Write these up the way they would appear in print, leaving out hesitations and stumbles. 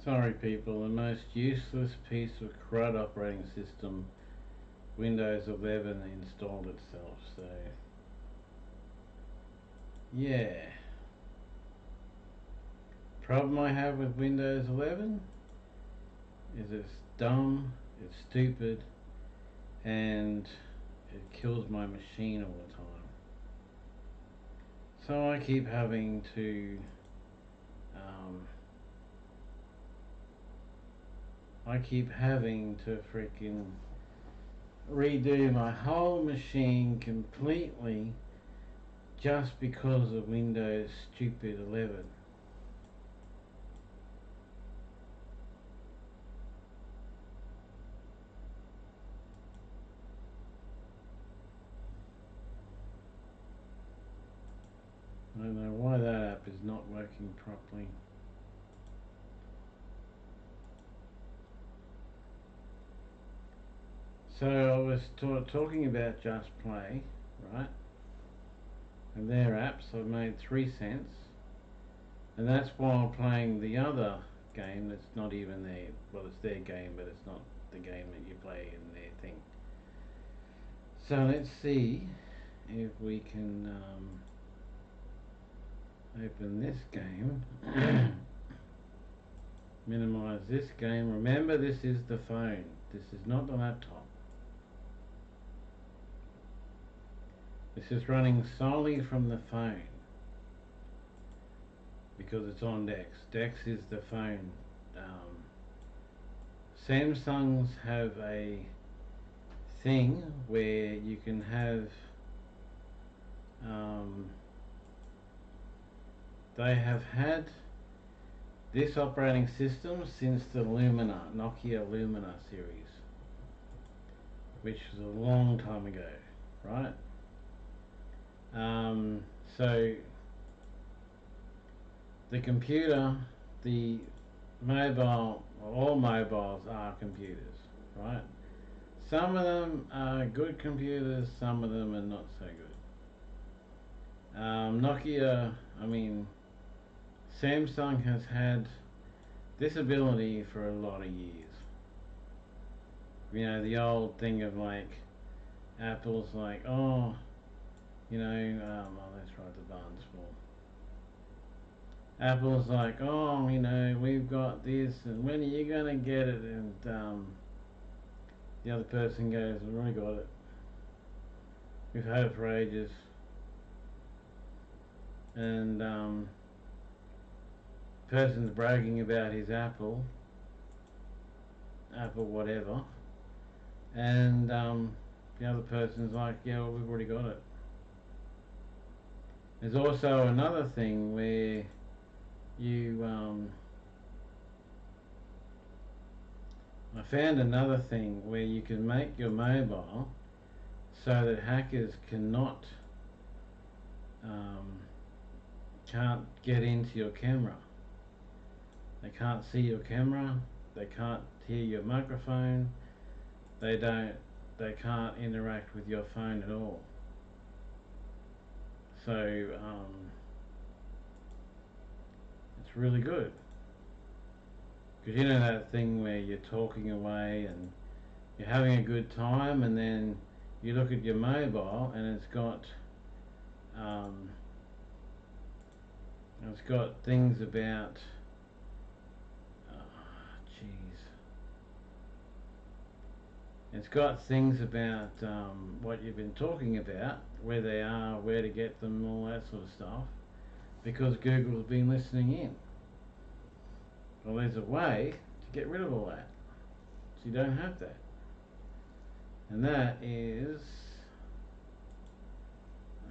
Sorry people, the most useless piece of crud operating system, Windows 11, installed itself, so yeah. Problem I have with Windows 11 is it's dumb, it's stupid, and it kills my machine all the time. So I keep having to freaking redo my whole machine completely just because of Windows stupid 11. I don't know why that app is not working properly. So I was talking about Just Play, right? And their apps, I've made 3 cents. And that's while playing the other game that's not even their, well, it's their game, but it's not the game that you play in their thing. So let's see if we can open this game. Minimize this game. Remember, this is the phone. This is not the laptop. This is running solely from the phone because it's on DeX. DeX is the phone. Samsungs have a thing where you can have they have had this operating system since the Nokia Lumina series, which was a long time ago, right? So the computer, the mobile, all mobiles are computers, right? Some of them are good computers, some of them are not so good. Samsung has had this ability for a lot of years. You know, the old thing of like, Apple's like, oh, let's write the Barnes for. Apple's like, oh, we've got this, and when are you gonna get it? And the other person goes, we've already got it. We've had it for ages. And person's bragging about his Apple whatever, and the other person's like, yeah, well, we've already got it. There's also another thing where you I found another thing where you can make your mobile so that hackers can't get into your camera. They can't see your camera, they can't hear your microphone, they can't interact with your phone at all. So it's really good, because you know that thing where you're talking away and you're having a good time, and then you look at your mobile and it's got things about it's got things about what you've been talking about, where they are, where to get them, all that sort of stuff, because Google's been listening in. Well, there's a way to get rid of all that, so you don't have that, and that is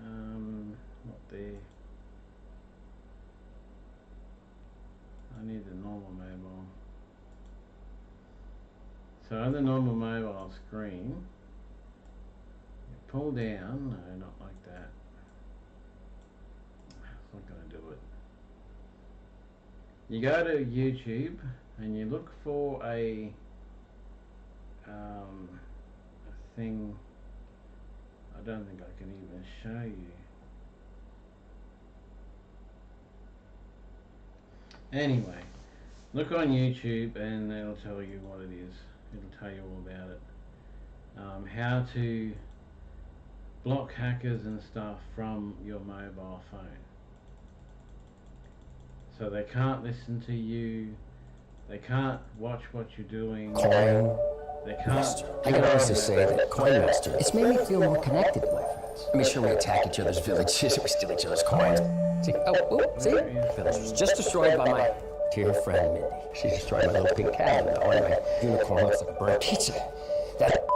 not there. I need the normal mobile. So on the normal mobile screen, you pull down, no, not like that. It's not going to do it. You go to YouTube and you look for a thing. I don't think I can even show you. Anyway, Look on YouTube and it'll tell you what it is. It'll tell you all about it. How to block hackers and stuff from your mobile phone. So they can't listen to you, they can't watch what you're doing, Coin. they can't... I can honestly say that Coin Master, it's made me feel more connected with my friends. I mean, sure, we attack each other's villages, we steal each other's coins. See, see? Village was just destroyed by my dear friend Mindy. She destroyed my little pink cat, and my unicorn looks like a burnt pizza. That...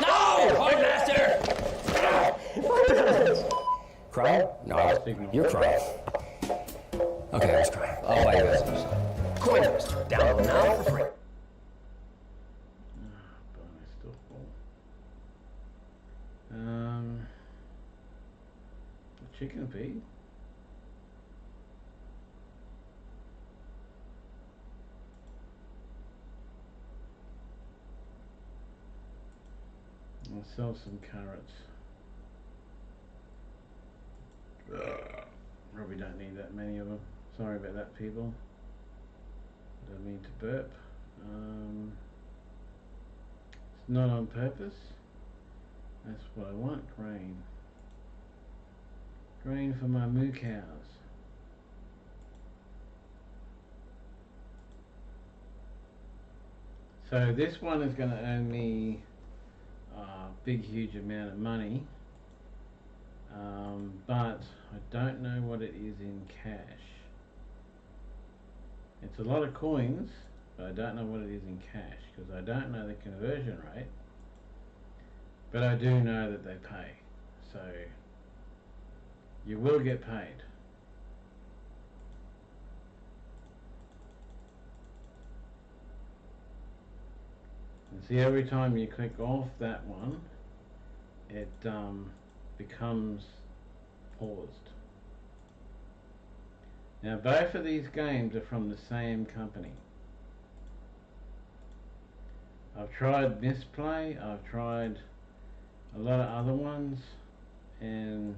No! Coin Master! Crying? No, you're crying. Okay, I was crying. I'll buy you guys some. Coin Master, download now for free. Bonus still full. Chicken feed. I'll sell some carrots. Probably don't need that many of them. Sorry about that, people. Don't mean to burp. It's not on purpose. That's what I want. Grain. Grain for my moo cows. So this one is going to earn me a big huge amount of money, but I don't know what it is in cash. It's a lot of coins, but I don't know what it is in cash because I don't know the conversion rate, but I do know that they pay, so you will get paid. And see, every time you click off that one, it becomes paused. Now both of these games are from the same company. I've tried Misplay, I've tried a lot of other ones, and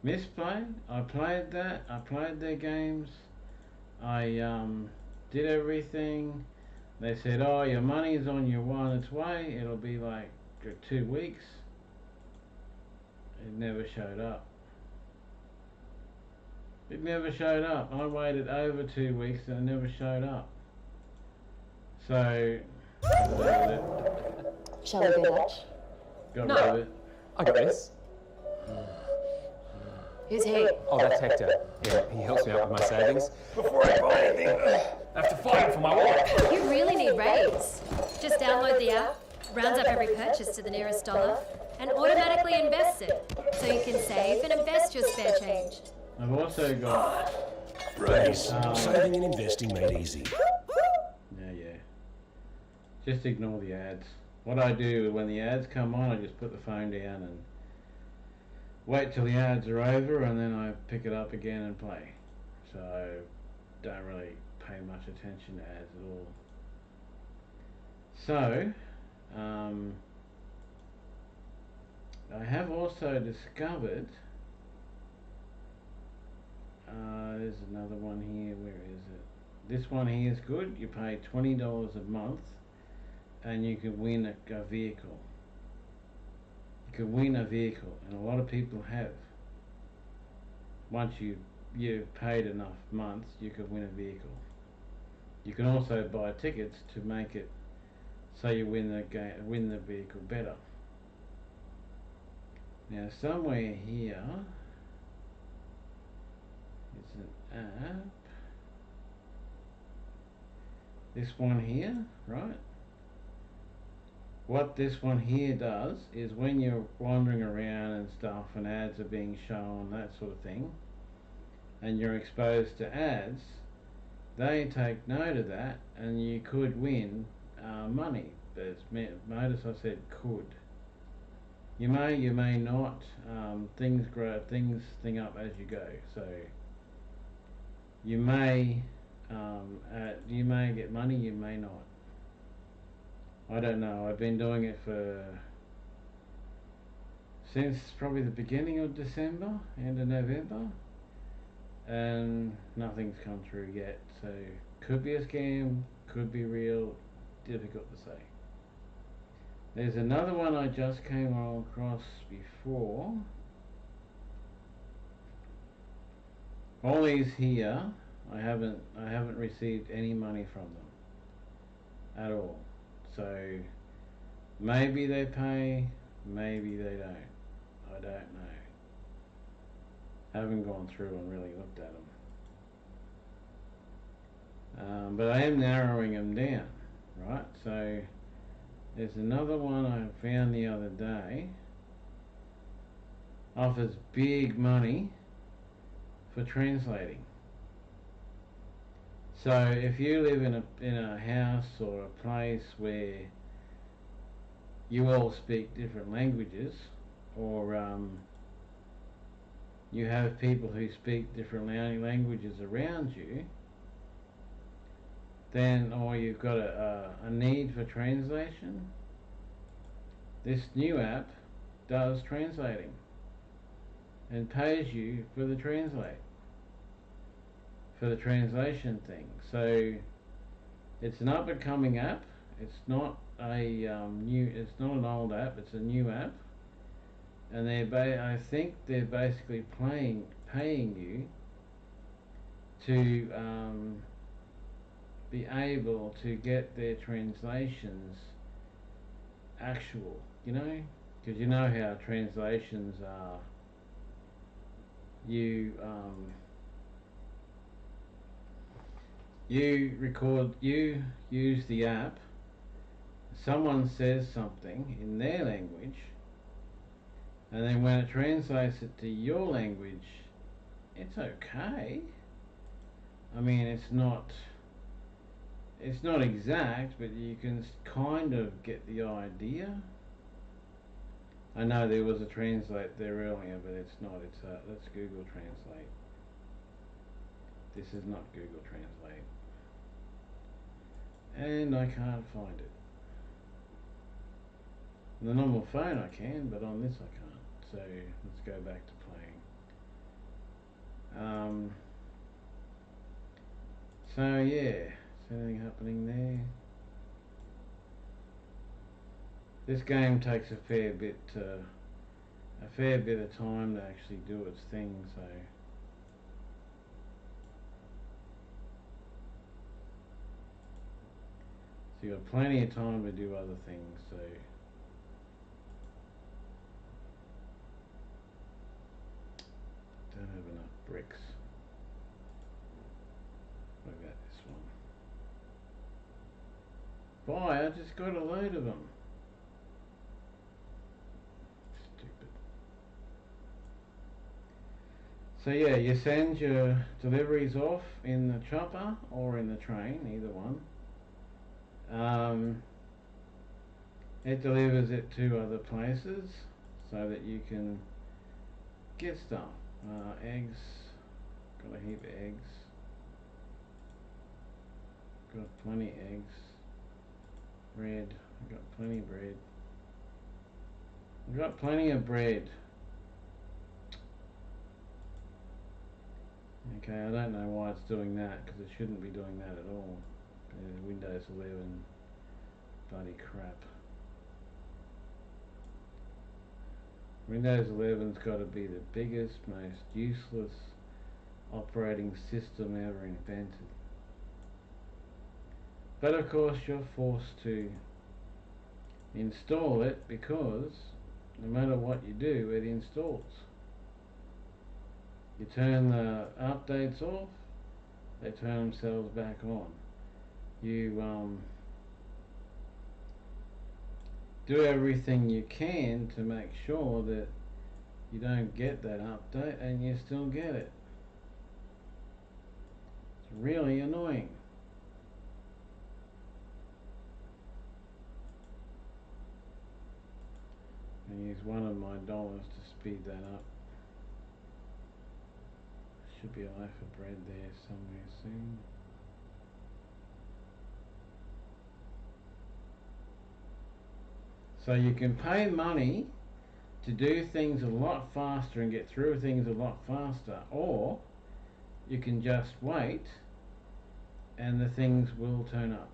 Misplay, I played that, I played their games, I did everything. They said, oh, your money's on its way, it'll be like 2 weeks. It never showed up. It never showed up. I waited over 2 weeks and it never showed up. So, got rid of it. Shall we go Dutch? Got rid of it. I got this. Who's he? Oh, that's Hector. Yeah, he helps me out with my savings. Before I buy anything, I have to fight for my wallet. You really need rates. Just download the app, rounds up every purchase to the nearest dollar, and automatically invests it, so you can save and invest your spare change. I've also got... Race. Saving and investing made easy. Yeah. Just ignore the ads. What I do when the ads come on, I just put the phone down and wait till the ads are over, and then I pick it up again and play. So don't really pay much attention to ads at all. So I have also discovered there's another one here. Where is it? This one here is good. You pay $20 a month and you can win a vehicle. You can win a vehicle, and a lot of people have. Once you've paid enough months, you can win a vehicle. You can also buy tickets to make it so you win the vehicle better. Now somewhere here is an app. This one here, right? What this one here does is when you're wandering around and stuff and ads are being shown, that sort of thing, and you're exposed to ads, they take note of that and you could win money. But notice I said could. You may not. Things thing up as you go. So you may get money, you may not. I don't know. I've been doing it since probably the beginning of December, end of November, and nothing's come through yet. So could be a scam, could be real, difficult to say. There's another one I just came across before. All these here, I haven't received any money from them at all. So maybe they pay, maybe they don't. I don't know. Haven't gone through and really looked at them. But I am narrowing them down, right? So there's another one I found the other day. Offers big money for translating. So if you live in a house or a place where you all speak different languages, or you have people who speak different languages around you, then, or you've got a need for translation, this new app does translating and pays you for the translation thing. So it's an up and coming app. It's not a it's not an old app. It's a new app, and I think they're basically paying you to be able to get their translations actual, because you know how translations are. You use the app, someone says something in their language, and then when it translates it to your language, it's okay. I mean, it's not exact, but you can kind of get the idea. I know there was a translate there earlier, but it's not. Let's Google Translate. This is not Google Translate. And I can't find it. On the normal phone I can, but on this I can't. So let's go back to playing. So yeah, is anything happening there? This game takes a fair bit of time to actually do its thing, so you've got plenty of time to do other things, so don't have enough bricks. What about this one? Boy, I just got a load of them. So yeah, you send your deliveries off in the chopper or in the train, either one. It delivers it to other places so that you can get stuff. Eggs, got a heap of eggs. Got plenty of eggs. Bread, got plenty of bread. I've got plenty of bread. Okay, I don't know why it's doing that, because it shouldn't be doing that at all. Windows 11, bloody crap. Windows 11's got to be the biggest, most useless operating system ever invented. But of course you're forced to install it, because no matter what you do, it installs. You turn the updates off, they turn themselves back on. You do everything you can to make sure that you don't get that update, and you still get it. It's really annoying. I use one of my dollars to speed that up. Should be a loaf of bread there somewhere soon. So you can pay money to do things a lot faster and get through things a lot faster, or you can just wait and the things will turn up.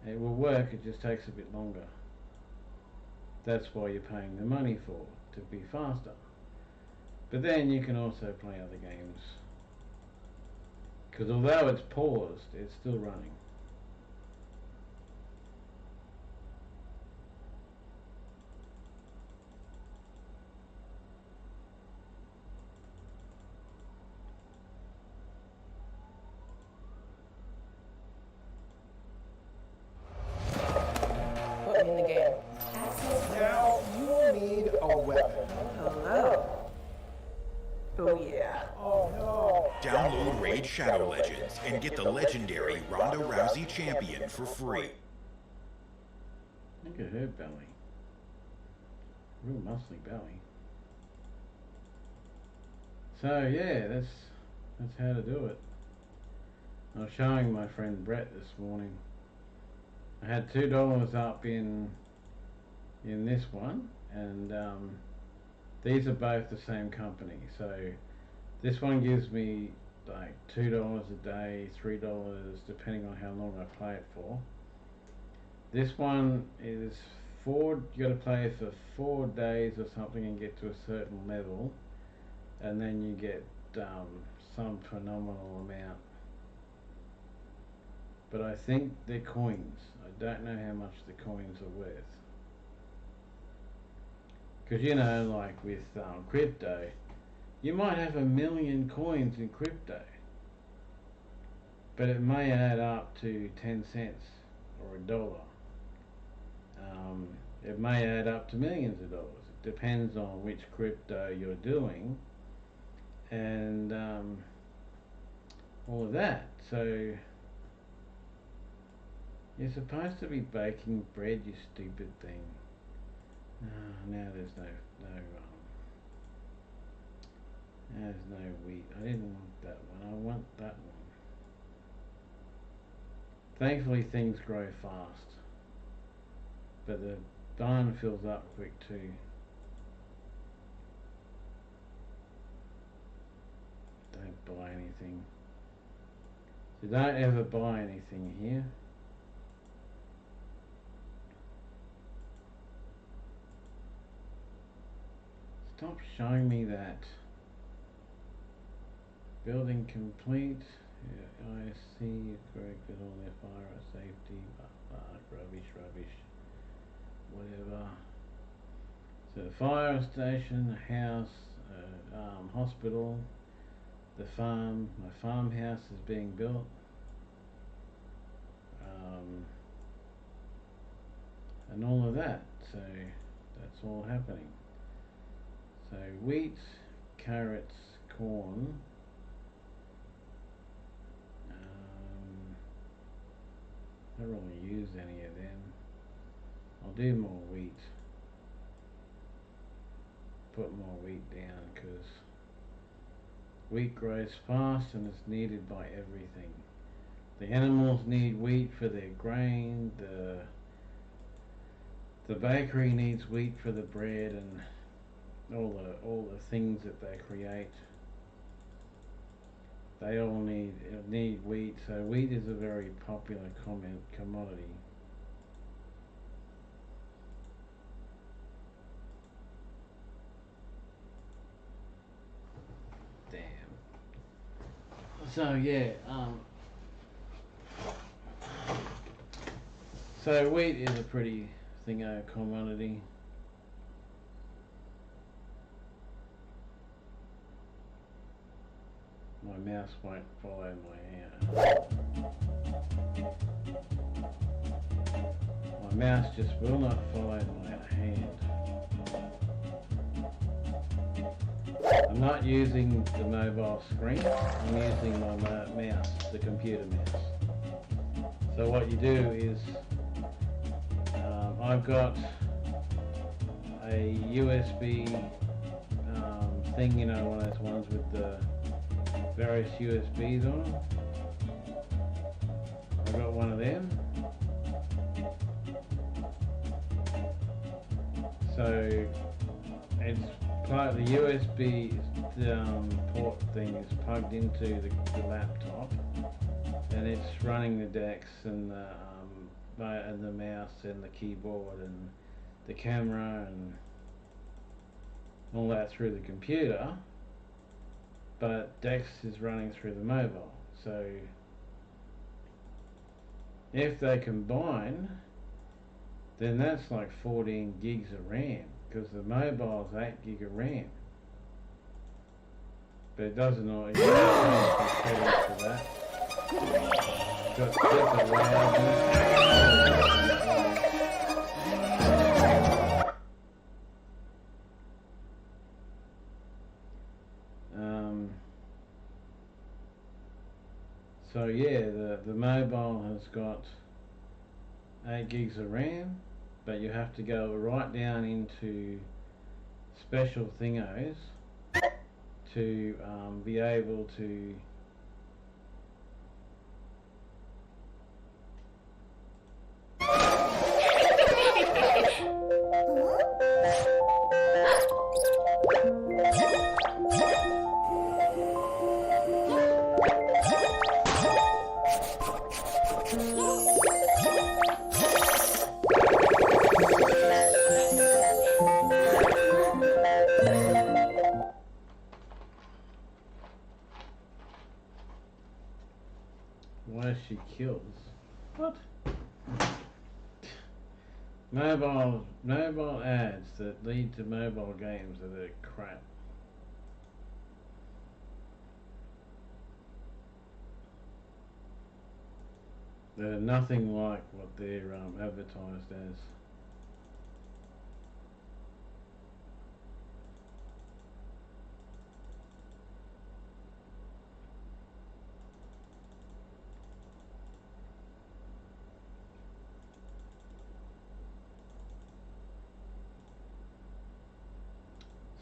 It will work, it just takes a bit longer. That's why you're paying the money for, to be faster. But then you can also play other games, because although it's paused, it's still running. Put me in the game. Now you need a weapon. Hello. Oh yeah. Oh no. Download Raid Shadow Legends and get the legendary Ronda Rousey champion for free. Look at her belly. Real muscly belly. So yeah, that's how to do it. I was showing my friend Brett this morning. I had $2 up in this one, and these are both the same company. So this one gives me like $2 a day, $3 depending on how long I play it for. This one is you got to play for 4 days or something and get to a certain level, and then you get some phenomenal amount. But I think they're coins. I don't know how much the coins are worth. Because you know, like with crypto, you might have 1 million coins in crypto, but it may add up to 10 cents or $1. It may add up to millions of dollars. It depends on which crypto you're doing and all of that. So you're supposed to be baking bread, you stupid thing. Now there's no wheat. I didn't want that one. I want that one. Thankfully things grow fast, but the diamond fills up quick too. Don't buy anything. So don't ever buy anything here. Stop showing me that. Building complete. Yeah, I see you corrected all their fire safety. Rubbish. Whatever. So fire station, house, hospital, the farm. My farmhouse is being built. And all of that. So that's all happening. So wheat, carrots, corn. I don't really use any of them. I'll do more wheat. Put more wheat down because wheat grows fast and it's needed by everything. The animals need wheat for their grain. The bakery needs wheat for the bread and all the things that they create. They all need wheat, so wheat is a very popular commodity. Damn. So yeah, so wheat is a pretty thingo commodity. My mouse won't follow my hand. My mouse just will not follow my hand. I'm not using the mobile screen, I'm using my mouse, the computer mouse. So what you do is, I've got a USB thing, you know, one of those ones with the various USBs on them. I've got one of them. So it's the USB port thing is plugged into the laptop, and it's running the DeX and the mouse and the keyboard and the camera and all that through the computer, but DeX is running through the mobile. So if they combine, then that's like 14 gigs of RAM, because the mobile's 8 gig of RAM. But it doesn't always for that. Got the so yeah, the mobile has got 8 gigs of RAM, but you have to go right down into special thingos to be able to she kills. What? Mobile ads that lead to mobile games that are crap. They're nothing like what they're advertised as.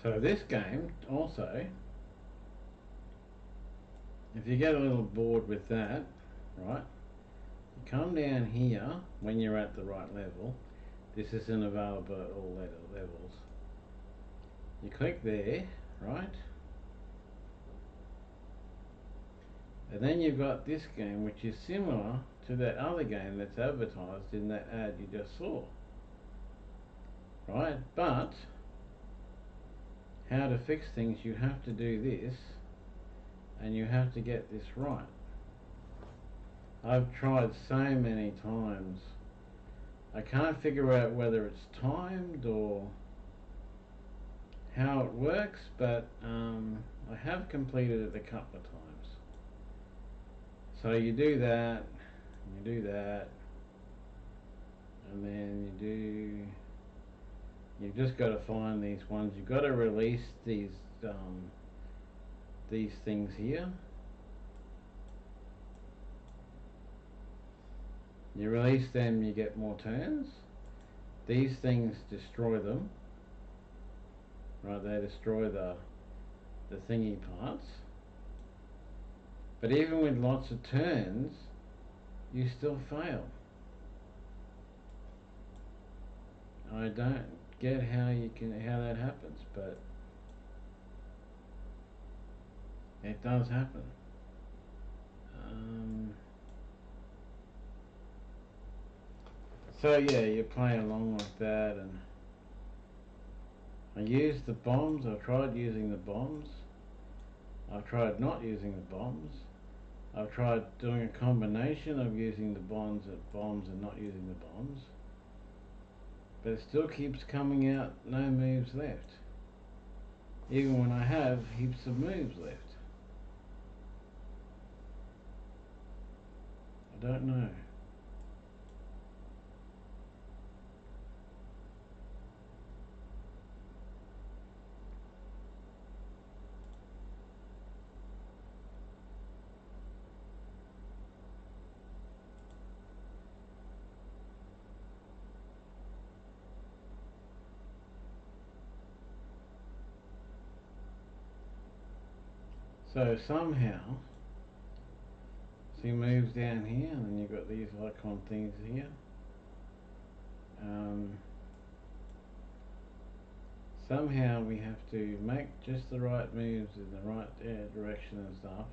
So this game also, if you get a little bored with that, right, you come down here when you're at the right level. This isn't available at all levels. You click there, right, and then you've got this game, which is similar to that other game that's advertised in that ad you just saw, right? But how to fix things, you have to do this, and you have to get this right. I've tried so many times. I can't figure out whether it's timed or how it works, but I have completed it a couple of times. So you do that, and then you've just got to find these ones. You've got to release these things here. You release them, you get more turns. These things destroy them. Right, they destroy the thingy parts. But even with lots of turns, you still fail. I don't get how that happens, but it does happen. So yeah, you play along like that, and I use the bombs. I've tried using the bombs. I've tried not using the bombs. I've tried doing a combination of using the bombs and not using the bombs. But it still keeps coming out no moves left. Even when I have heaps of moves left. I don't know. So somehow, see moves down here, and then you've got these icon things here. somehow we have to make just the right moves in the right direction and stuff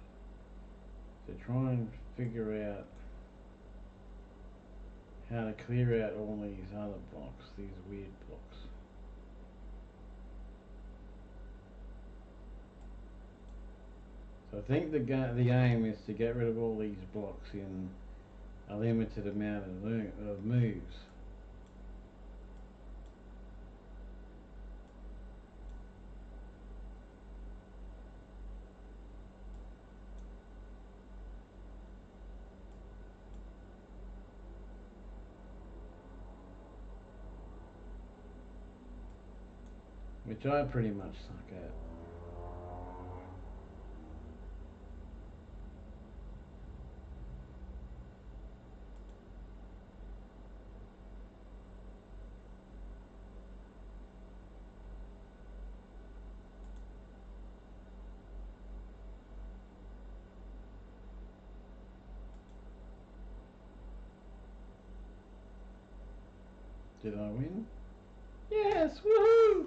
to try and figure out how to clear out all these other blocks, these weird blocks. So I think the aim is to get rid of all these blocks in a limited amount of moves. Which I pretty much suck at. Did I win? Yes, woohoo!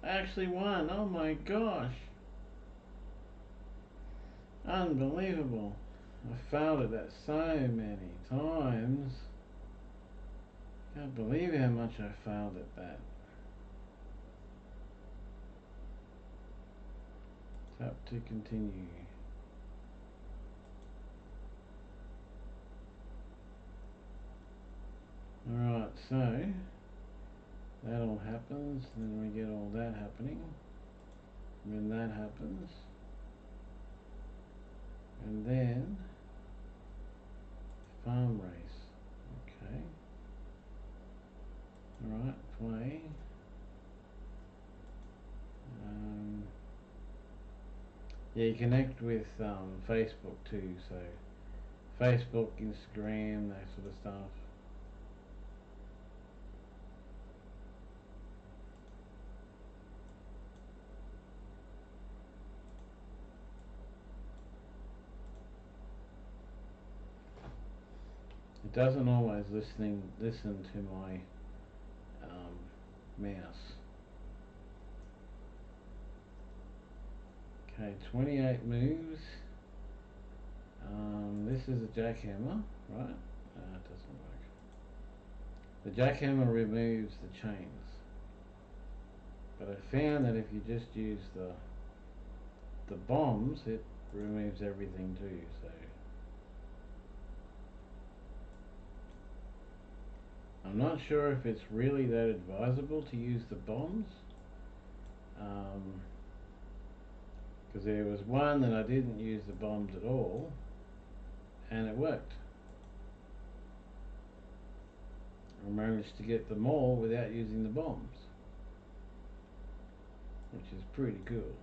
I actually won, oh my gosh. Unbelievable. I failed at that so many times. Can't believe how much I failed at that. Tap to continue. Alright, so that all happens, then we get all that happening, and then that happens, and then farm race. Okay. Alright, play. Yeah, you connect with Facebook too, so Facebook, Instagram, that sort of stuff. It doesn't always listen to my mouse. Okay, 28 moves. This is a jackhammer, right? It doesn't work. The jackhammer removes the chains, but I found that if you just use the bombs, it removes everything too. So I'm not sure if it's really that advisable to use the bombs, because there was one that I didn't use the bombs at all and it worked. I managed to get them all without using the bombs, which is pretty cool.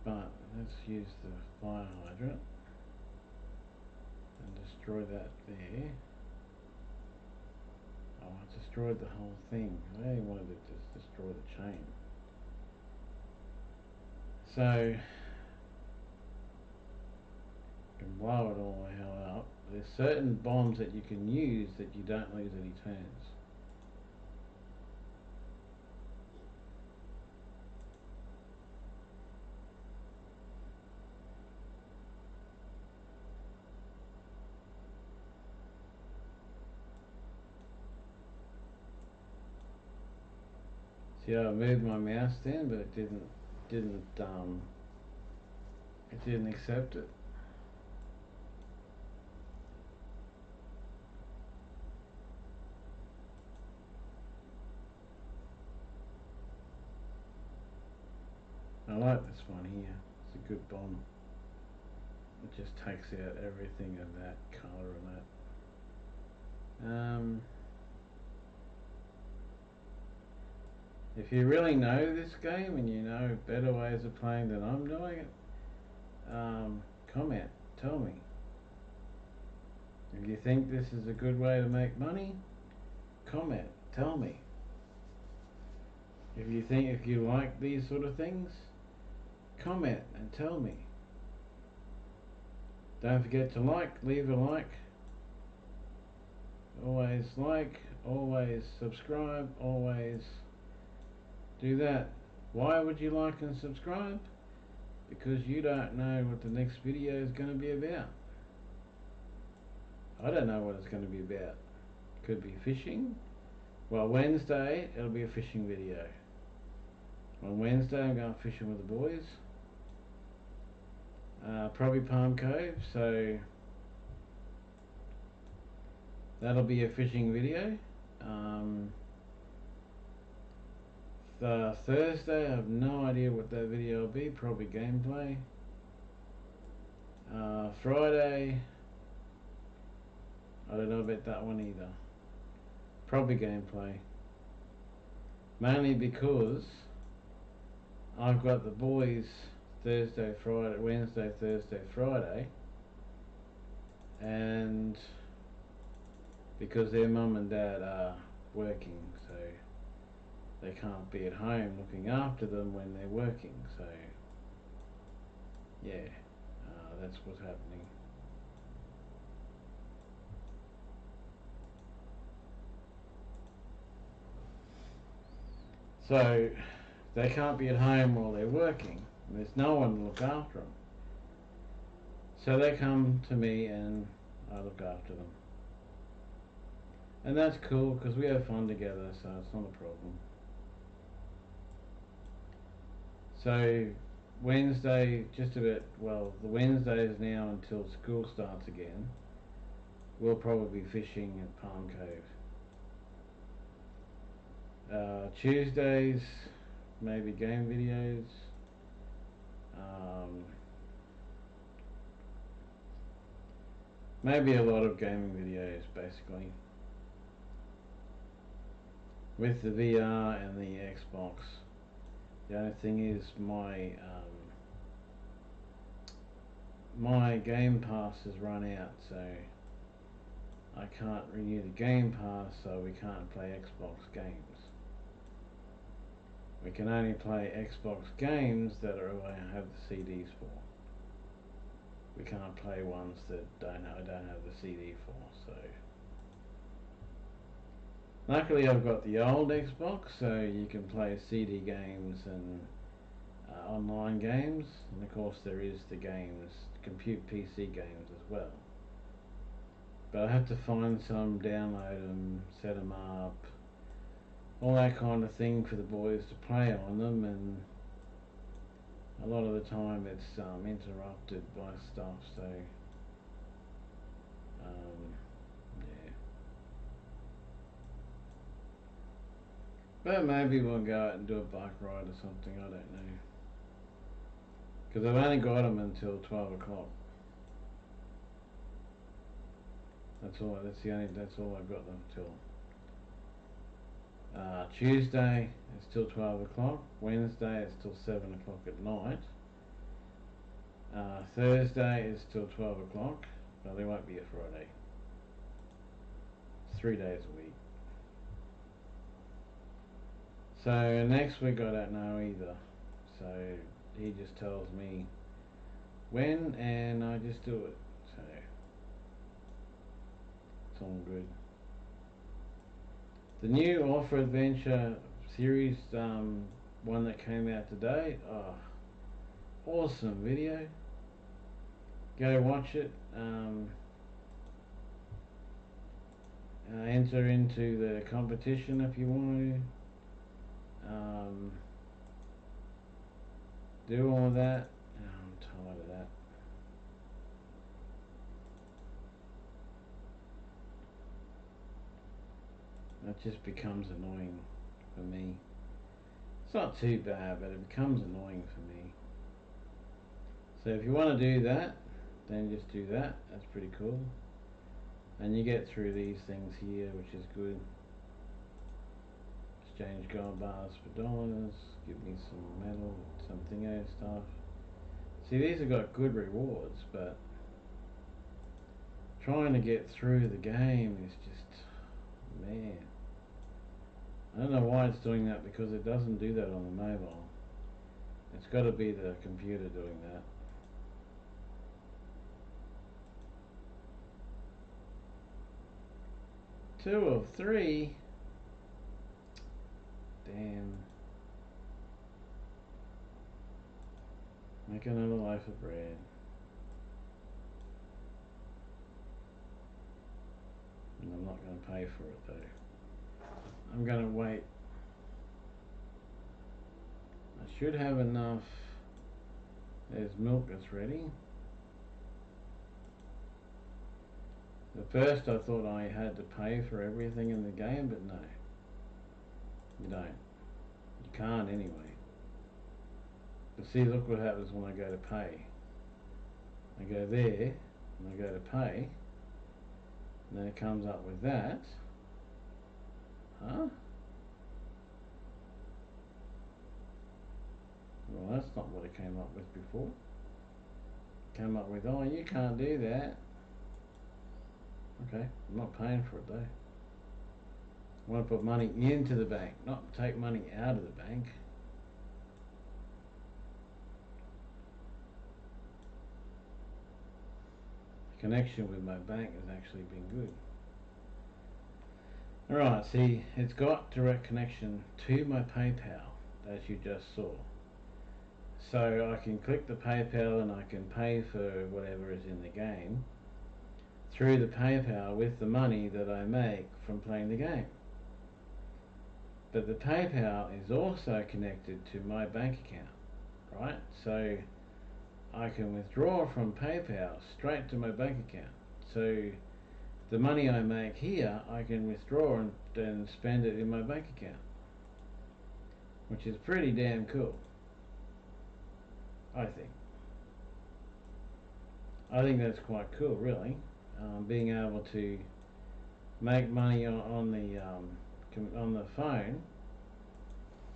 But let's use the fire hydrant and destroy that there. Oh, I destroyed the whole thing. I only wanted to just destroy the chain. So you can blow it all the hell up. There's certain bombs that you can use that you don't lose any turns. See how I moved my mouse then, but it didn't accept it. I like this one here. It's a good bomb. It just takes out everything of that colour and that. If you really know this game and you know better ways of playing than I'm doing it, comment, tell me. If you think this is a good way to make money, comment, tell me. If you like these sort of things, comment and tell me. Don't forget to leave a like. Always like, always subscribe, always do that. Why would you like and subscribe? Because you don't know what the next video is going to be about. I don't know what it's going to be about. Could be fishing. Well, Wednesday it'll be a fishing video. On Wednesday I'm going fishing with the boys. Probably Palm Cove, so that'll be a fishing video. The Thursday I have no idea what that video will be, probably gameplay. Friday I don't know about that one either. Probably gameplay. Mainly because I've got the boys Thursday, Friday, Wednesday, Thursday, Friday, and because their mum and dad are working, so they can't be at home looking after them when they're working, so yeah, that's what's happening. So they can't be at home while they're working. There's no one to look after them. So they come to me and I look after them. And that's cool because we have fun together, so it's not a problem. So Wednesday, just about, well, the Wednesdays now until school starts again, we'll probably be fishing at Palm Cove. Tuesdays, maybe game videos. Maybe a lot of gaming videos, basically, with the VR and the Xbox. The only thing is my Game Pass has run out, so I can't renew the Game Pass, so we can't play Xbox games. We can only play Xbox games that I have the CDs for. We can't play ones that I don't have the CD for, so. Luckily I've got the old Xbox, so you can play CD games and online games, and of course there is the games, compute PC games as well. But I have to find some, download them, set them up, all that kind of thing for the boys to play on them, and a lot of the time it's interrupted by stuff, so yeah. But maybe we'll go out and do a bike ride or something, I don't know. Because I've only got them until 12 o'clock. That's all I've got them till. Tuesday it's till 12 o'clock, Wednesday it's till 7 o'clock at night, Thursday is till 12 o'clock, but there won't be a Friday. It's 3 days a week. So next week I don't know either, so he just tells me when and I just do it, so it's all good. The new Offer Adventure series, one that came out today, awesome video. Go watch it. Enter into the competition if you want to. Do all that. I'm tired of that. That just becomes annoying for me. It's not too bad, but it becomes annoying for me. So if you want to do that, then just do that. That's pretty cool. And you get through these things here, which is good. Exchange gold bars for dollars. Give me some metal, some thingo stuff. See, these have got good rewards, but trying to get through the game is just, man. I don't know why it's doing that, because it doesn't do that on the mobile. It's got to be the computer doing that. Two of three. Damn. make another loaf of bread. And I'm not going to pay for it though. I'm going to wait. I should have enough. There's milk that's ready. At first I thought I had to pay for everything in the game, but no. You don't. You can't anyway. But see, look what happens when I go to pay. I go there, and I go to pay, and then it comes up with that. Huh? Well, that's not what it came up with before. It came up with, oh, you can't do that. Okay, I'm not paying for it though. I want to put money into the bank, not take money out of the bank. The connection with my bank has actually been good. Alright, see, it's got direct connection to my PayPal, as you just saw. So I can click the PayPal and I can pay for whatever is in the game through the PayPal with the money that I make from playing the game. But the PayPal is also connected to my bank account, right? So I can withdraw from PayPal straight to my bank account. So the money I make here, I can withdraw and then spend it in my bank account, which is pretty damn cool, I think. I think that's quite cool, really. Being able to make money on the phone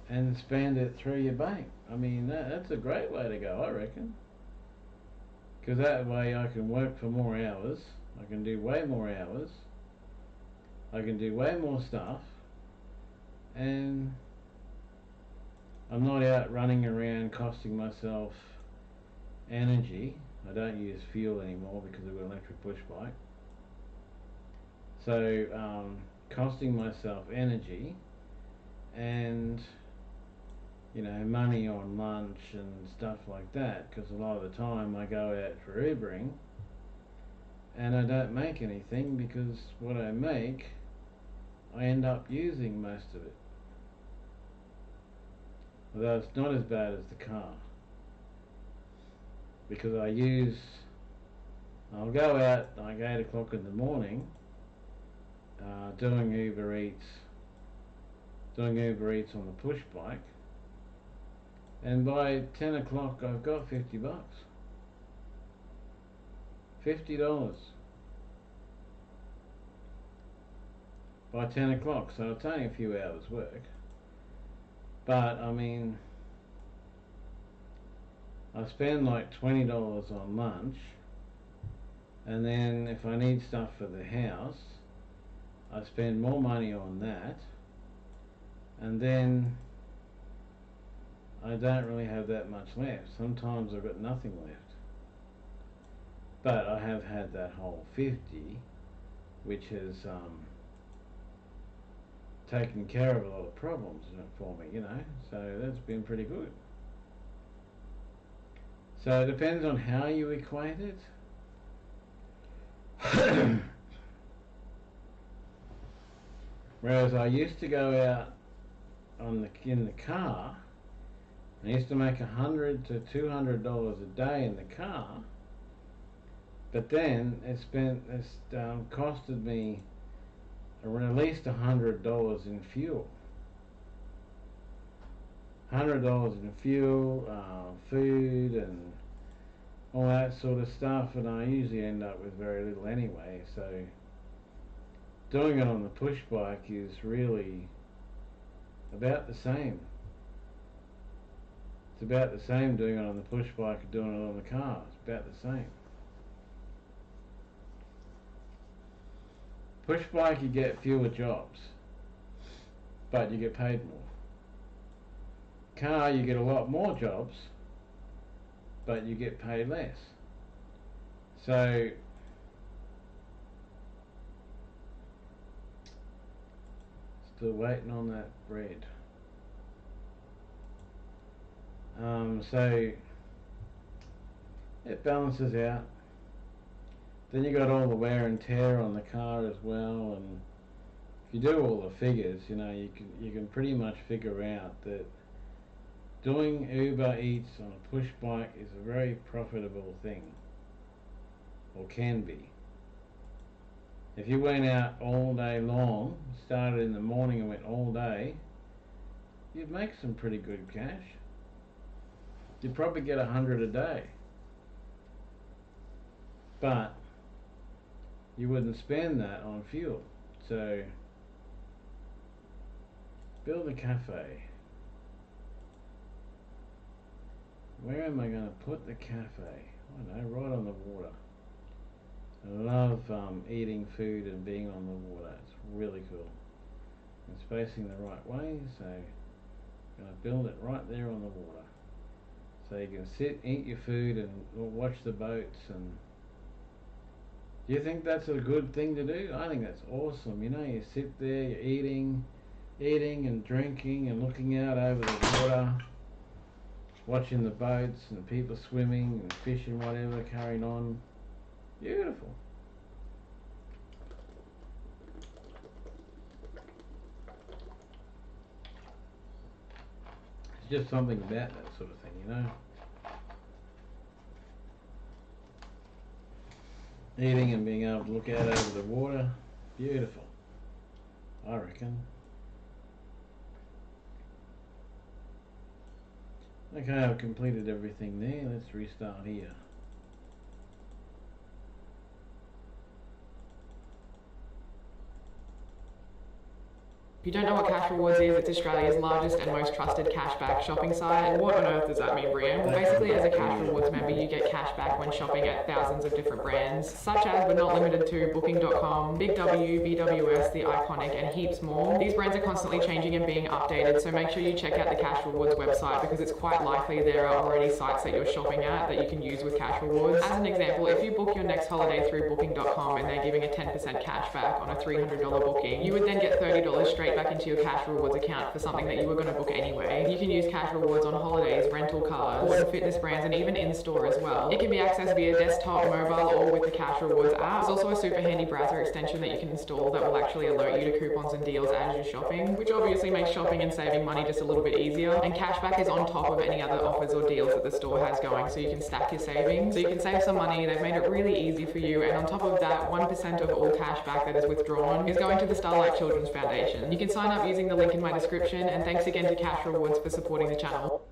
and spend it through your bank. I mean, that's a great way to go, I reckon. Because that way I can work for more hours, I can do way more hours, I can do way more stuff, and I'm not out running around costing myself energy. I don't use fuel anymore because I've got an electric push bike. So costing myself energy and, you know, money on lunch and stuff like that, because a lot of the time I go out for Ubering and I don't make anything, because what I make I end up using most of it. Although it's not as bad as the car, because I'll go out like 8 o'clock in the morning doing Uber Eats on the push bike, and by 10 o'clock I've got $50. $50 by 10 o'clock, so it's only a few hours work. But I mean, I spend like $20 on lunch, and then if I need stuff for the house, I spend more money on that, and then I don't really have that much left. Sometimes I've got nothing left. But I have had that whole 50, which has taken care of a lot of problems for me, you know, so that's been pretty good. So it depends on how you equate it. Whereas I used to go out in the car, I used to make $100 to $200 a day in the car, but then it's costed me at least $100 in fuel. $100 in fuel, food, and all that sort of stuff, and I usually end up with very little anyway. So doing it on the push bike is really about the same. It's about the same doing it on the push bike and doing it on the car. It's about the same. Push bike, you get fewer jobs, but you get paid more. Car, you get a lot more jobs, but you get paid less. So still waiting on that bread. So it balances out. Then you got all the wear and tear on the car as well, and if you do all the figures, you know, you can pretty much figure out that doing Uber Eats on a push bike is a very profitable thing, or can be. If you went out all day long, started in the morning and went all day, you'd make some pretty good cash. You'd probably get 100 a day. But you wouldn't spend that on fuel. So build a cafe. Where am I going to put the cafe? I don't know, right on the water. I love eating food and being on the water. It's really cool. It's facing the right way, so I'm going to build it right there on the water. So you can sit, eat your food and watch the boats. And do you think that's a good thing to do? I think that's awesome. You know, you sit there, you're eating and drinking and looking out over the water, watching the boats and people swimming and fishing, whatever, carrying on. Beautiful. It's just something about that sort of thing, you know. Eating and being able to look out over the water. Beautiful, I reckon. Okay, I've completed everything there. Let's restart here. If you don't know what Cash Rewards is, it's Australia's largest and most trusted cashback shopping site. And what on earth does that mean, Brian? Well, basically, as a Cash Rewards member, you get cash back when shopping at thousands of different brands, such as, but not limited to, Booking.com, Big W, BWS, The Iconic, and heaps more. These brands are constantly changing and being updated, so make sure you check out the Cash Rewards website because it's quite likely there are already sites that you're shopping at that you can use with Cash Rewards. As an example, if you book your next holiday through Booking.com and they're giving a 10% cash back on a $300 booking, you would then get $30 straight back into your Cash Rewards account for something that you were going to book anyway. You can use Cash Rewards on holidays, rental cars, sport and fitness brands, and even in-store as well. It can be accessed via desktop, mobile, or with the Cash Rewards app. There's also a super handy browser extension that you can install that will actually alert you to coupons and deals as you're shopping, which obviously makes shopping and saving money just a little bit easier. And cashback is on top of any other offers or deals that the store has going, so you can stack your savings. So you can save some money. They've made it really easy for you, and on top of that, 1% of all cashback that is withdrawn is going to the Starlight Children's Foundation. You can sign up using the link in my description, and thanks again to Cash Rewards for supporting the channel.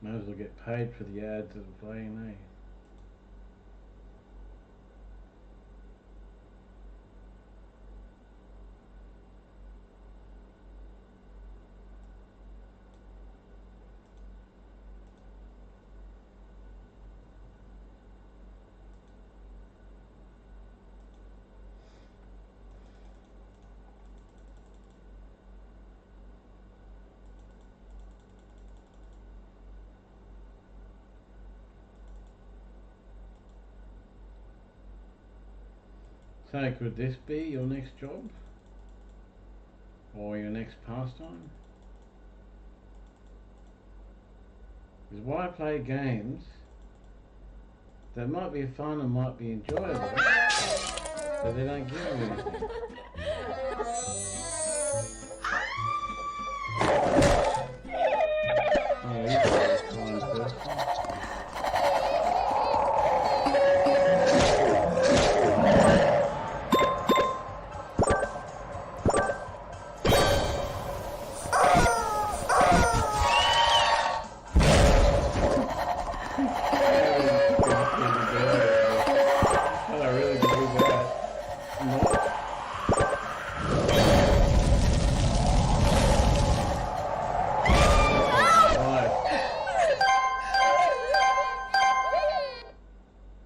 Might as well get paid for the ads that are playing, eh? So could this be your next job? Or your next pastime? Because why play games that might be fun and might be enjoyable, but they don't give you anything? Oh, you're a kind person.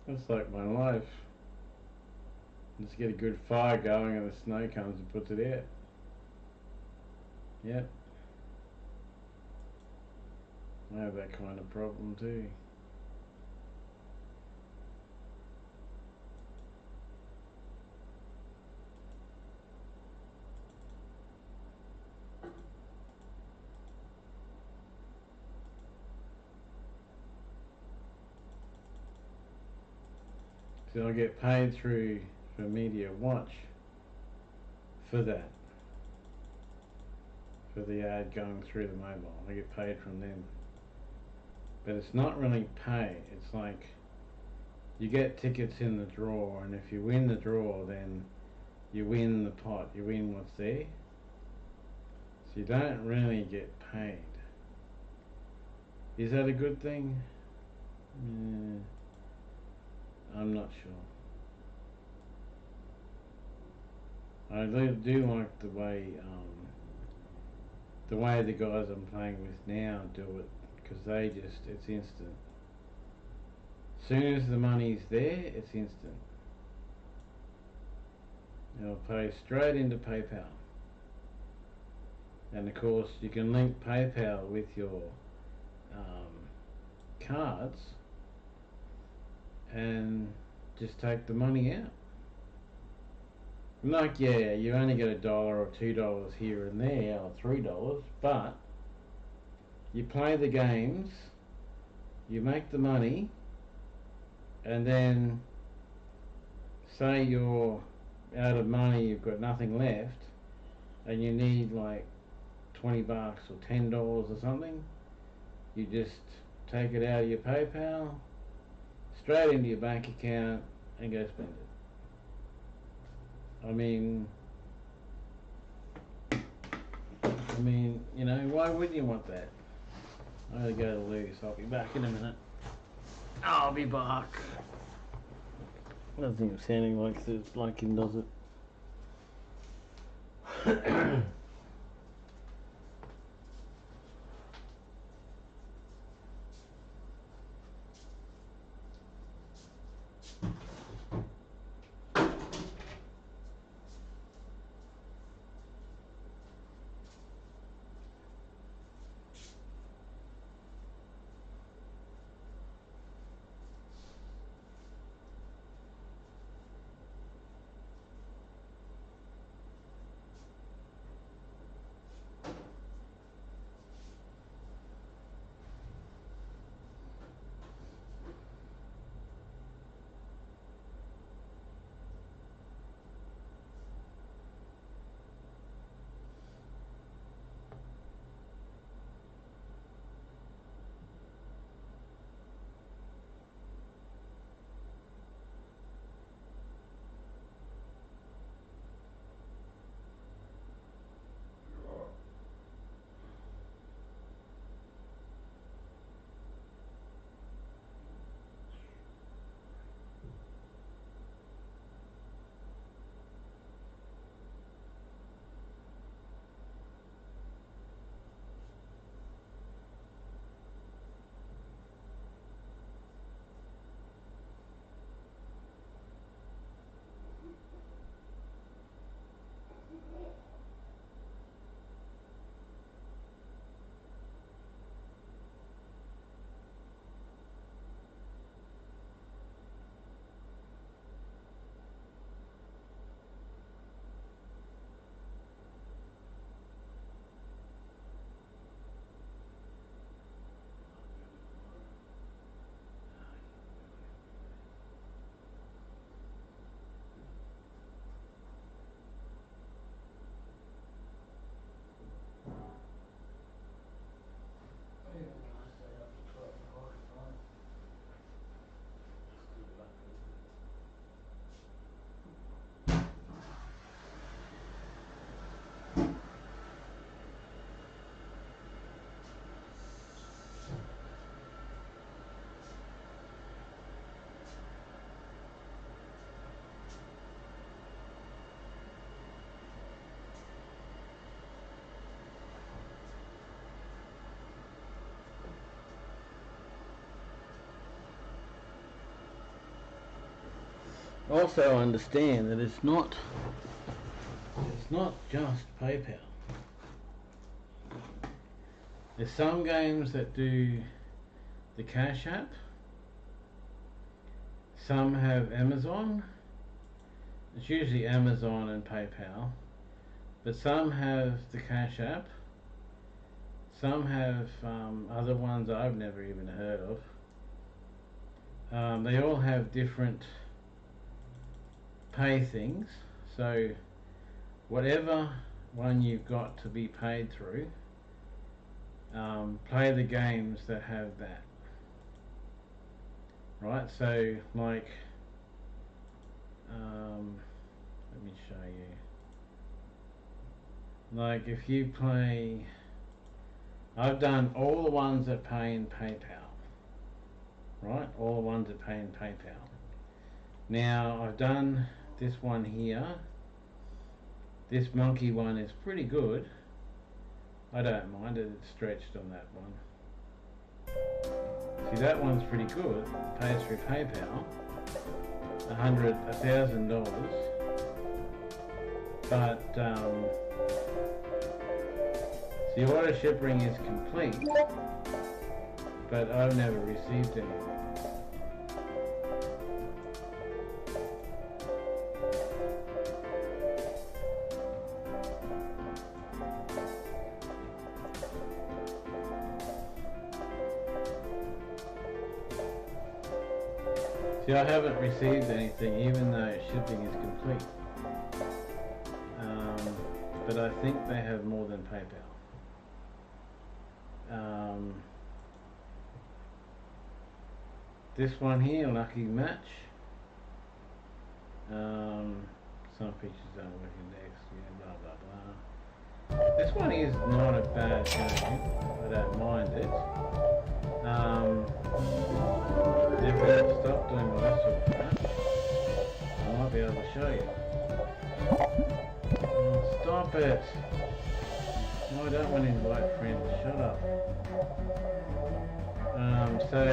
That's like my life. Just get a good fire going and the snow comes and puts it out. Yep. I have that kind of problem too. So I get paid through for Media Watch for that. For the ad going through the mobile. I get paid from them. But it's not really pay. It's like you get tickets in the draw, and if you win the draw, then you win the pot. You win what's there. So you don't really get paid. Is that a good thing? I'm not sure. I do like the way the guys I'm playing with now do it, because it's instant. Soon as the money's there, it's instant. It'll pay straight into PayPal. And of course you can link PayPal with your cards and just take the money out. Like, yeah, you only get $1 or $2 here and there, or $3, but you play the games, you make the money, and then say you're out of money, you've got nothing left, and you need like $20 or $10 or something, you just take it out of your PayPal, straight into your bank account, and go spend it. I mean, you know, why wouldn't you want that? I'm gonna go to Lewis. I'll be back in a minute. I'll be back. Doesn't even sounding like the bloke does it. Also understand that it's not just PayPal. There's some games that do the Cash App. Some have Amazon. It's usually Amazon and PayPal. But some have the Cash App. Some have other ones I've never even heard of. They all have different pay things. So whatever one you've got to be paid through, play the games that have that. Right, so like, let me show you. Like if you play, I've done all the ones that pay in PayPal. Right, all the ones that pay in PayPal. Now I've done this one here. This monkey one is pretty good. I don't mind it, it's stretched on that one. See, that one's pretty good. Pays through PayPal. $1,000. But the auto shipping is complete, but I've never received anything. See, I haven't received anything, even though shipping is complete. But I think they have more than PayPal. This one here, Lucky Match. Some features don't work index, yeah, blah blah blah. This one is not a bad game. I don't mind it. If I stop doing all that sort of crap, I might be able to show you. Oh, stop it! No, I don't want to invite friends. Shut up. So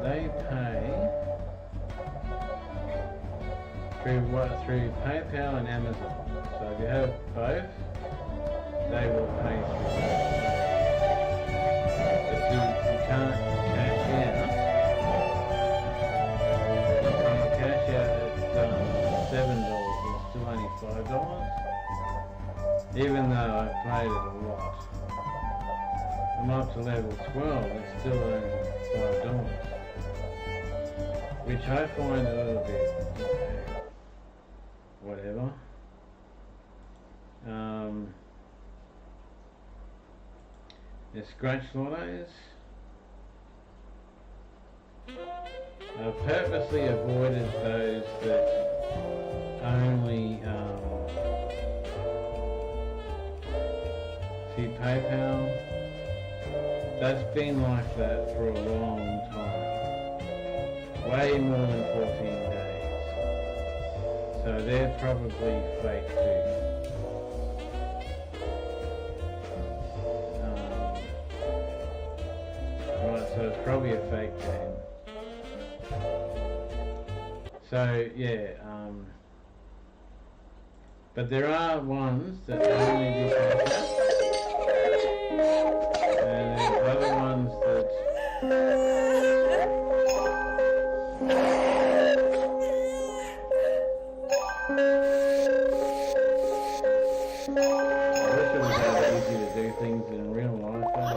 they pay through PayPal and Amazon. So if you have both, they will pay through both. But you can't cash out. You can't cash out at $7. It's still only $5. Even though I've played it a lot. I'm up to level 12, it's still only $5. Which I find a little bit, whatever. There's scratch lottos. I've purposely avoided those that only see PayPal. That's been like that for a long time. Way more than 14 days. So they're probably fake too. Right, so it's probably a fake game. So yeah, but there are ones that only do PayPal. And there's other ones that I wish it was that easy to do things in real life. That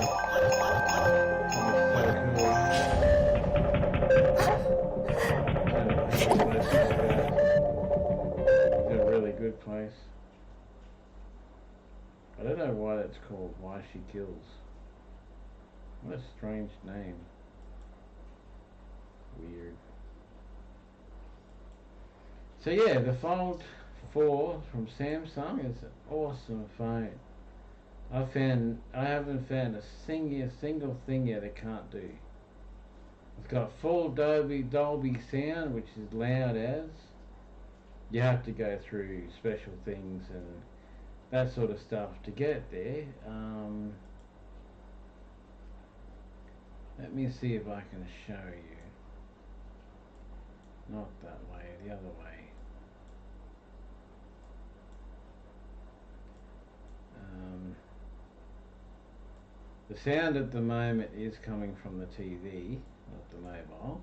was so cool. It's a really good place. I don't know why that's called Why She Kills. What a strange name. Weird. So yeah, the Fold 4 from Samsung is an awesome phone. I haven't found a single thing yet it can't do. It's got full Dolby sound, which is loud as. You have to go through special things and that sort of stuff to get there. Let me see if I can show you. Not that way, the other way. The sound at the moment is coming from the TV, not the mobile.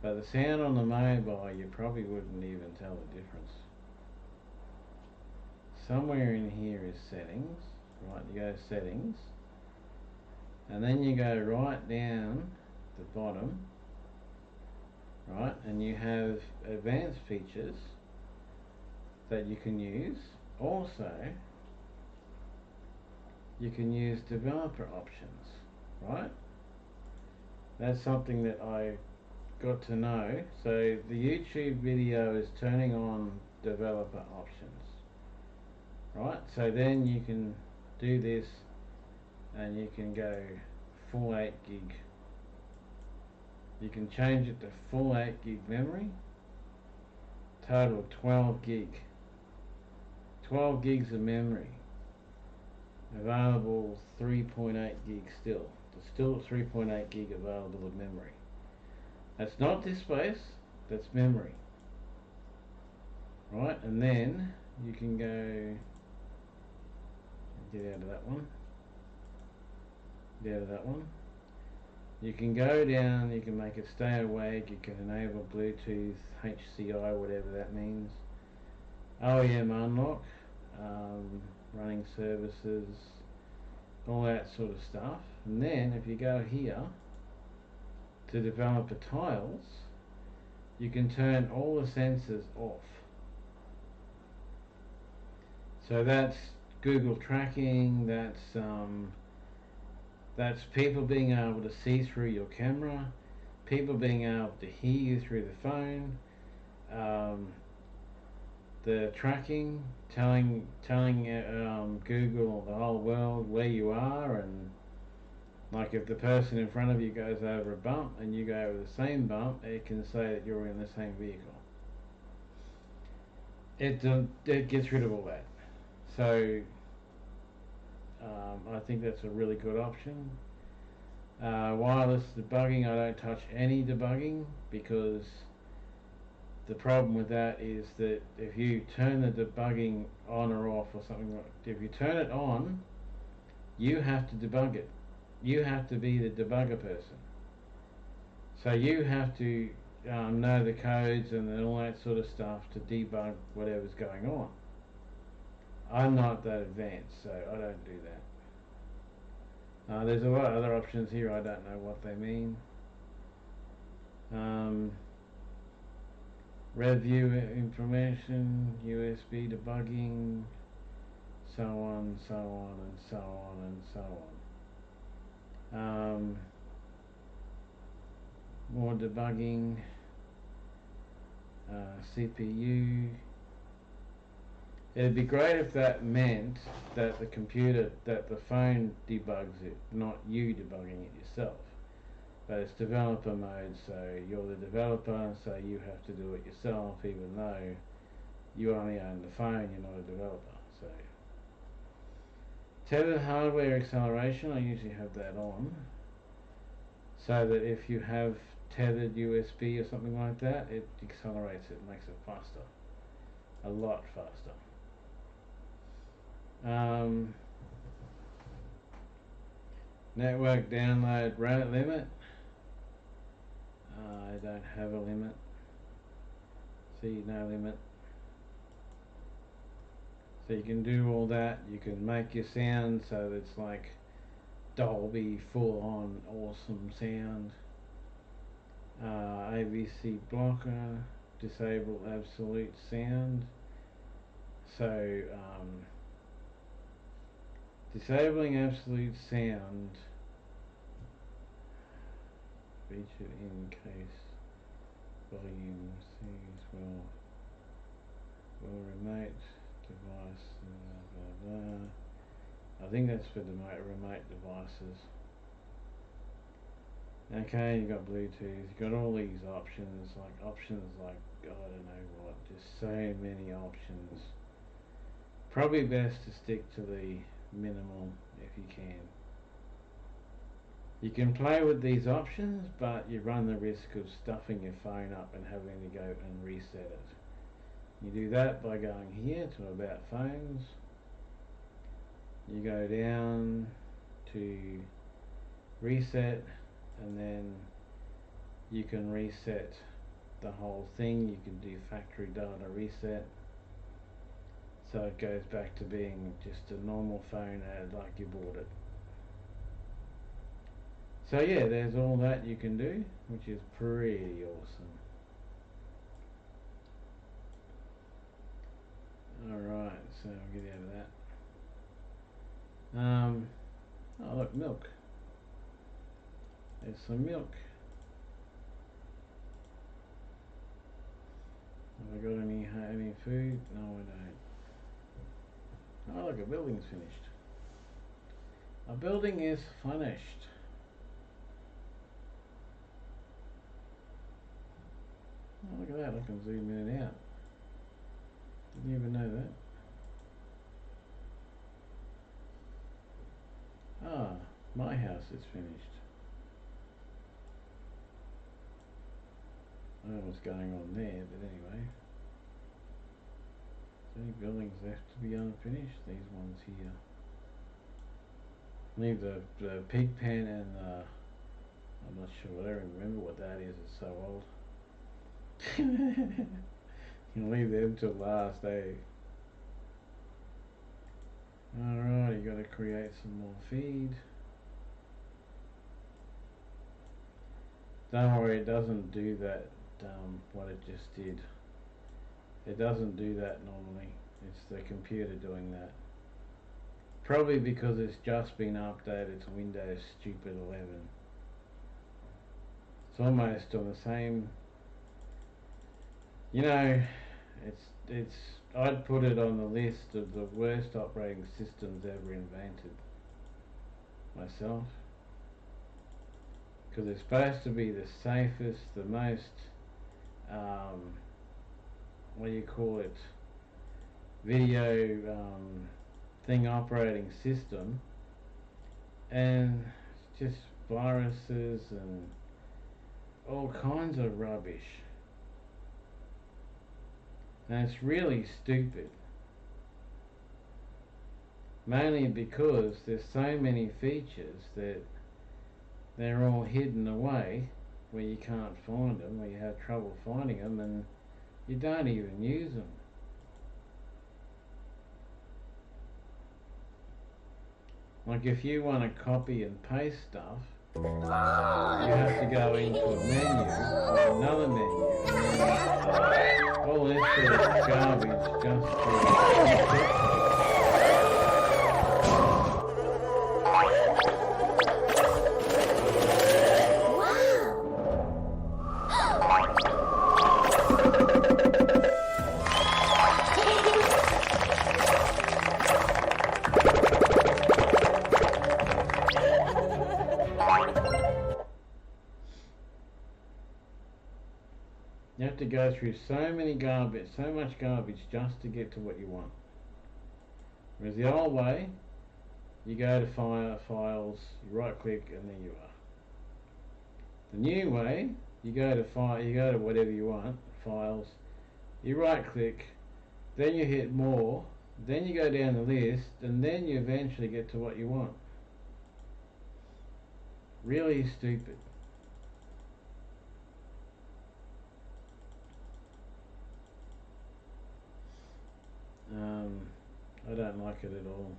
But the sound on the mobile, you probably wouldn't even tell the difference. Somewhere in here is settings, right? You go settings, and then you go right down the bottom, right? And you have advanced features that you can use. Also, you can use developer options, right? That's something that I got to know. So the YouTube video is turning on developer options, right? So then you can do this and you can go full 8 gig. You can change it to full 8 gig memory, total 12 gig. 12 gigs of memory, available 3.8 gig still. There's still 3.8 gig available of memory. That's not disk space, that's memory. Right, and then you can go, get out of that one, get out of that one. You can go down, you can make it stay awake, you can enable Bluetooth, HCI, whatever that means. OEM unlock, running services, all that sort of stuff. And then if you go here to developer tiles, you can turn all the sensors off. So that's Google tracking, that's people being able to see through your camera, people being able to hear you through the phone, the tracking, telling Google, the whole world, where you are, and like if the person in front of you goes over a bump and you go over the same bump, it can say that you're in the same vehicle. It gets rid of all that. So I think that's a really good option. Wireless debugging, I don't touch any debugging, because the problem with that is that if you turn the debugging on or off or something, like, if you turn it on, you have to debug it. You have to be the debugger person. So you have to know the codes and all that sort of stuff to debug whatever's going on. I'm not that advanced, so I don't do that. There's a lot of other options here, I don't know what they mean. Review information, USB debugging, so on, so on, and so on, and so on. More debugging, CPU. It'd be great if that meant that that the phone debugs it, not you debugging it yourself. But it's developer mode, so you're the developer, so you have to do it yourself, even though you only own the phone, you're not a developer. So tethered hardware acceleration, I usually have that on, so that if you have tethered USB or something like that, it accelerates it, makes it faster, a lot faster. Network download rate limit. I don't have a limit. See, no limit. So you can do all that. You can make your sound so that it's like Dolby, full on awesome sound. AVC blocker, disable absolute sound. So disabling absolute sound featured in case volume sees will remote device blah blah blah. I think that's for the remote devices. Okay, you got Bluetooth, you got all these options like I don't know what, just so many options. Probably best to stick to the minimal if you can. You can play with these options, but you run the risk of stuffing your phone up and having to go and reset it. You do that by going here to About Phones. You go down to to reset, and then you can reset the whole thing. You can do factory data reset, so it goes back to being just a normal phone like you bought it. So yeah, there's all that you can do, which is pretty awesome. Alright, so I'll get out of that. Oh look, milk. There's some milk. Have I got any food? No, I don't. Oh look, a building's finished. A building is finished. Oh, look at that, I can zoom in and out. Didn't even know that. Ah, my house is finished. I don't know what's going on there, but anyway. Is there any buildings left to be unfinished? These ones here. Leave the pig pen and I'm not sure, I don't remember what that is, it's so old. You can leave them till last, eh? Alright, you gotta create some more feed. Don't worry, it doesn't do that, what it just did. It doesn't do that normally. It's the computer doing that. Probably because it's just been updated to Windows Stupid 11. It's almost on the same. You know, it's I'd put it on the list of the worst operating systems ever invented myself, because it's supposed to be the safest, the most what do you call it, video thing operating system, and it's just viruses and all kinds of rubbish. And it's really stupid. Mainly because there's so many features that they're all hidden away where you can't find them, where you have trouble finding them, and you don't even use them. Like if you want to copy and paste stuff, you have to go into a menu, another menu. All this sort of garbage just for you have to go through so much garbage just to get to what you want. Whereas the old way, you go to files, you right click, and there you are. The new way, you go to whatever you want, files, you right click, then you hit more, then you go down the list, and then you eventually get to what you want. Really stupid. I don't like it at all.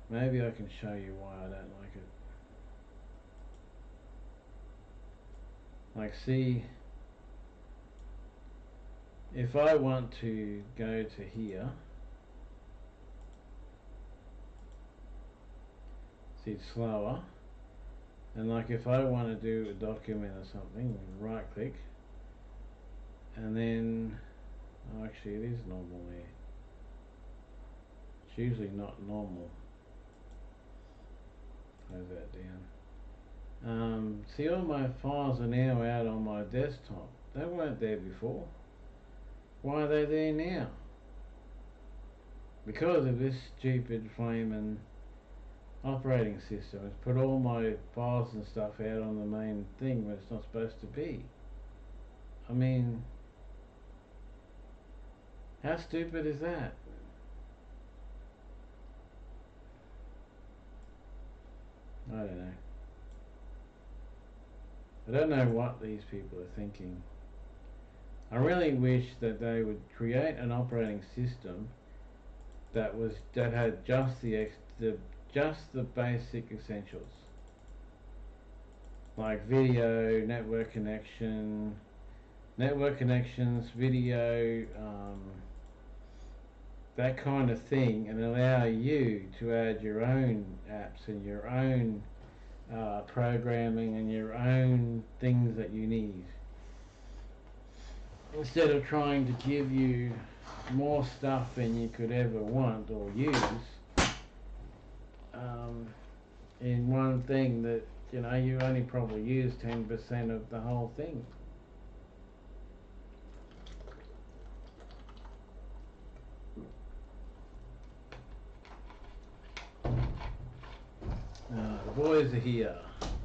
Maybe I can show you why I don't like it. Like, see, if I want to go to here, see, it's slower, and like if I want to do a document or something, right click, and then, oh, actually it is normal there. It's usually not normal. Close that down. See, all my files are now out on my desktop. They weren't there before. Why are they there now? Because of this stupid flaming operating system. It's put all my files and stuff out on the main thing when it's not supposed to be. I mean, how stupid is that? I don't know what these people are thinking. I really wish that they would create an operating system that had just the basic essentials, like video, network connections, video, that kind of thing, and allow you to add your own apps and your own programming and your own things that you need, instead of trying to give you more stuff than you could ever want or use in one thing that, you know, you only probably use 10% of the whole thing. The boys are here.